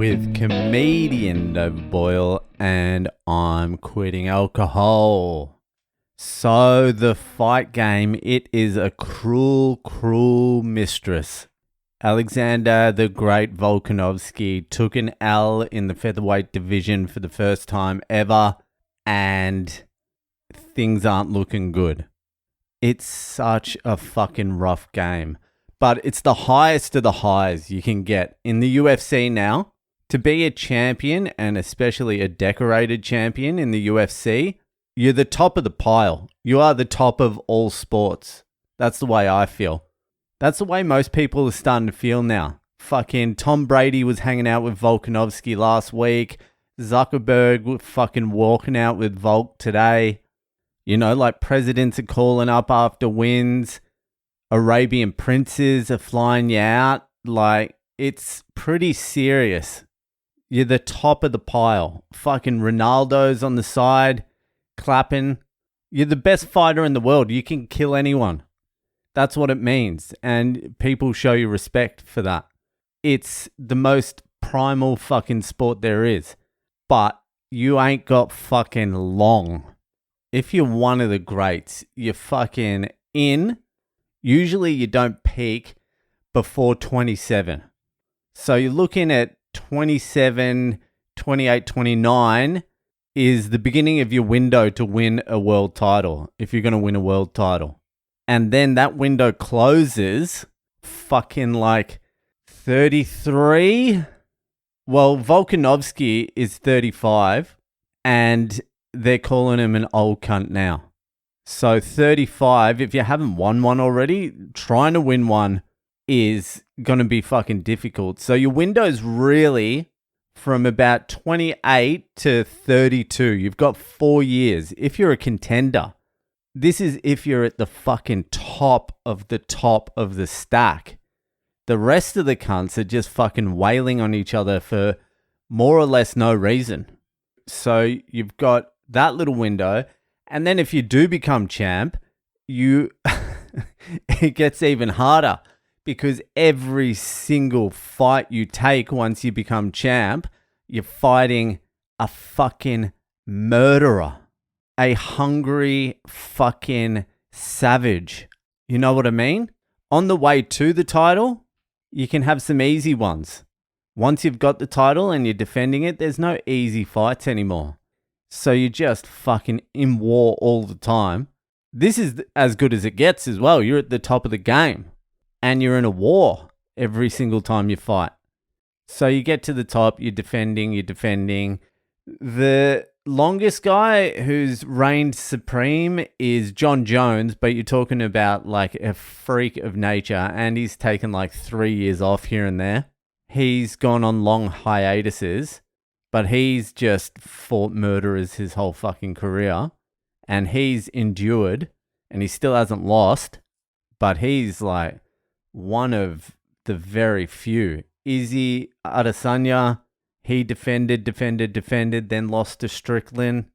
with comedian Nova Boyle, and I'm quitting alcohol. So the fight game, it is a cruel, cruel mistress. Alexander the Great Volkanovski took an L in the featherweight division for the first time ever, and things aren't looking good. It's such a fucking rough game. But it's the highest of the highs you can get in the UFC now. To be a champion, and especially a decorated champion in the UFC, you're the top of the pile. You are the top of all sports. That's the way I feel. That's the way most people are starting to feel now. Fucking Tom Brady was hanging out with Volkanovski last week. Zuckerberg was fucking walking out with Volk today. You know, like presidents are calling up after wins. Arabian princes are flying you out. Like, it's pretty serious. You're the top of the pile. Fucking Ronaldo's on the side, clapping. You're the best fighter in the world. You can kill anyone. That's what it means. And people show you respect for that. It's the most primal fucking sport there is. But you ain't got fucking long. If you're one of the greats, you're fucking in. Usually you don't peak before 27. So you're looking at 27, 28, 29 is the beginning of your window to win a world title, if you're going to win a world title. And then that window closes fucking like 33. Well, Volkanovski is 35 and they're calling him an old cunt now. So 35, if you haven't won one already, trying to win one is going to be fucking difficult. So your window's really from about 28 to 32. You've got 4 years. If you're a contender, this is if you're at the fucking top of the stack. The rest of the cunts are just fucking wailing on each other for more or less no reason. So you've got that little window. And then if you do become champ, it gets even harder because every single fight you take once you become champ, you're fighting a fucking murderer, a hungry fucking savage. You know what I mean? On the way to the title, you can have some easy ones. Once you've got the title and you're defending it, there's no easy fights anymore. So you're just fucking in war all the time. This is as good as it gets as well. You're at the top of the game. And you're in a war every single time you fight. So you get to the top, you're defending. The longest guy who's reigned supreme is John Jones, but you're talking about like a freak of nature. And he's taken like 3 years off here and there. He's gone on long hiatuses. But he's just fought murderers his whole fucking career. And he's endured. And he still hasn't lost. But he's like one of the very few. Izzy Adesanya, he defended, then lost to Strickland.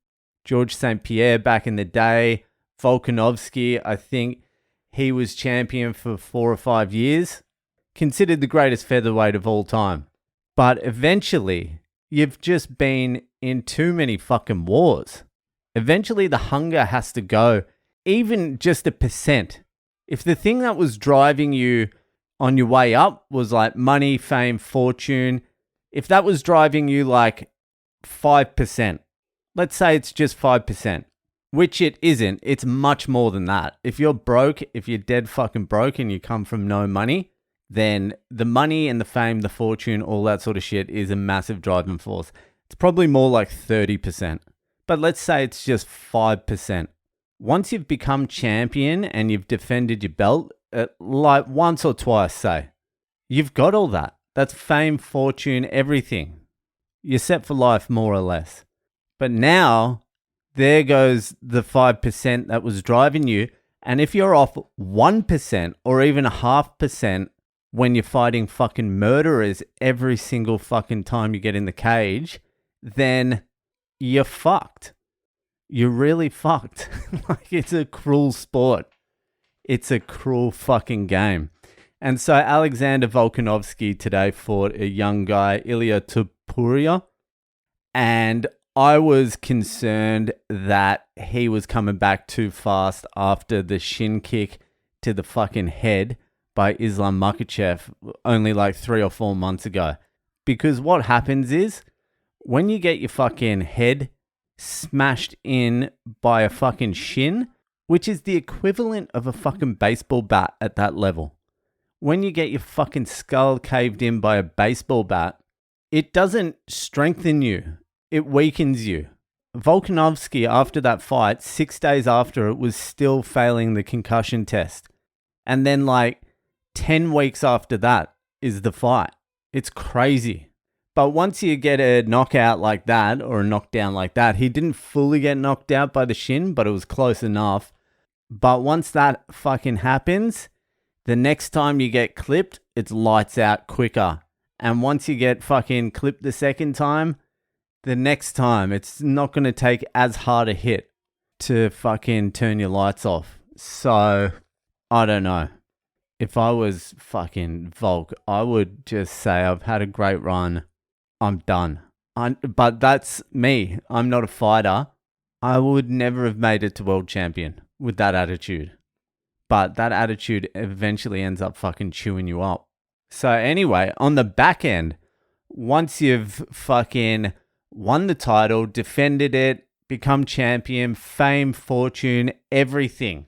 George St. Pierre back in the day. Volkanovski, I think he was champion for 4 or 5 years. Considered the greatest featherweight of all time. But eventually, you've just been in too many fucking wars. Eventually, the hunger has to go, even just 1%. If the thing that was driving you on your way up was like money, fame, fortune, if that was driving you like 5%, let's say it's just 5%, which it isn't, it's much more than that. If you're broke, if you're dead fucking broke and you come from no money, then the money and the fame, the fortune, all that sort of shit is a massive driving force. It's probably more like 30%. But let's say it's just 5%. Once you've become champion and you've defended your belt, like once or twice, say, you've got all that. That's fame, fortune, everything. You're set for life, more or less. But now, there goes the 5% that was driving you. And if you're off 1% or even 0.5%, when you're fighting fucking murderers every single fucking time you get in the cage, then you're fucked. You're really fucked. Like, it's a cruel sport. It's a cruel fucking game. And so Alexander Volkanovski today fought a young guy, Ilya Puria. And I was concerned that he was coming back too fast after the shin kick to the fucking head by Islam Makhachev only like 3 or 4 months ago. Because what happens is, when you get your fucking head smashed in by a fucking shin, which is the equivalent of a fucking baseball bat at that level. When you get your fucking skull caved in by a baseball bat, it doesn't strengthen you. It weakens you. Volkanovski, after that fight, 6 days after it, was still failing the concussion test. And then like 10 weeks after that is the fight. It's crazy. But once you get a knockout like that, or a knockdown like that, he didn't fully get knocked out by the shin, but it was close enough. But once that fucking happens, the next time you get clipped, it's lights out quicker. And once you get fucking clipped the second time, the next time it's not going to take as hard a hit to fucking turn your lights off. So, I don't know. If I was fucking Volk, I would just say, I've had a great run. I'm done. But that's me. I'm not a fighter. I would never have made it to world champion with that attitude. But that attitude eventually ends up fucking chewing you up. So anyway, on the back end, once you've fucking won the title, defended it, become champion, fame, fortune, everything,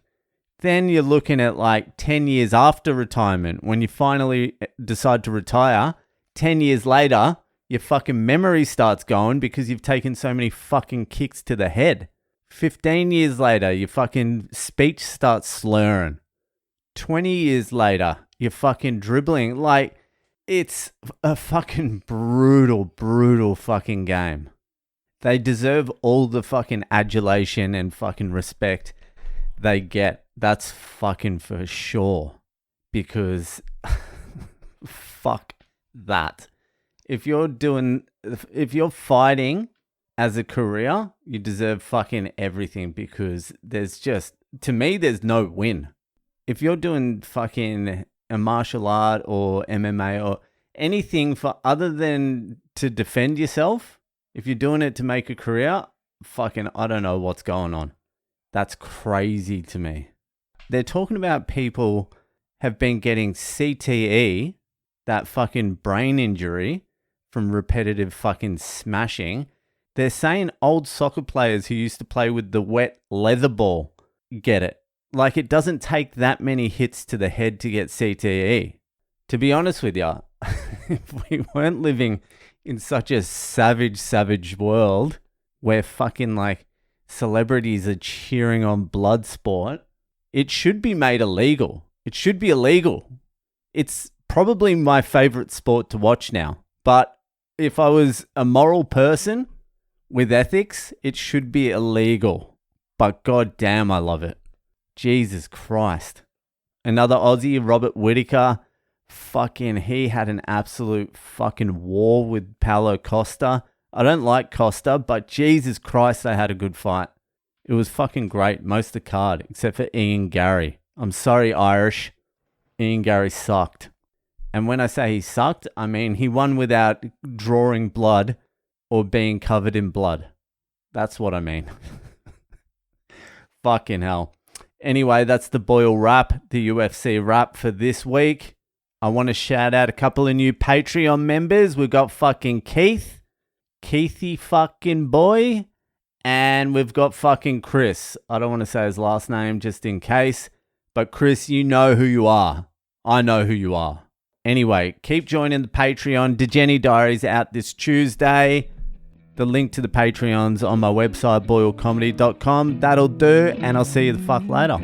then you're looking at like 10 years after retirement, when you finally decide to retire. 10 years later, your fucking memory starts going because you've taken so many fucking kicks to the head. 15 years later, your fucking speech starts slurring. 20 years later, you're fucking dribbling. Like, it's a fucking brutal, brutal fucking game. They deserve all the fucking adulation and fucking respect they get. That's fucking for sure. Because fuck that. If you're fighting as a career, you deserve fucking everything, because to me, there's no win. If you're doing fucking a martial art or MMA or anything for other than to defend yourself, if you're doing it to make a career, fucking, I don't know what's going on. That's crazy to me. They're talking about people have been getting CTE, that fucking brain injury, from repetitive fucking smashing. They're saying old soccer players who used to play with the wet leather ball get it. Like, it doesn't take that many hits to the head to get CTE. To be honest with you, if we weren't living in such a savage world where fucking like celebrities are cheering on blood sport, it should be made illegal. It should be illegal. It's probably my favorite sport to watch now. But if I was a moral person with ethics, it should be illegal. But goddamn, I love it. Jesus Christ. Another Aussie, Robert Whittaker. Fucking, he had an absolute fucking war with Paulo Costa. I don't like Costa, but Jesus Christ, they had a good fight. It was fucking great, most of the card, except for Ian Gary. I'm sorry, Irish. Ian Gary sucked. And when I say he sucked, I mean he won without drawing blood or being covered in blood. That's what I mean. Fucking hell. Anyway, that's the Boyle wrap, the UFC wrap for this week. I want to shout out a couple of new Patreon members. We've got fucking Keithy fucking boy, and we've got fucking Chris. I don't want to say his last name just in case, but Chris, you know who you are. I know who you are. Anyway, keep joining the Patreon. Degeni Diaries out this Tuesday. The link to the Patreon's on my website, boylecomedy.com. That'll do, and I'll see you the fuck later.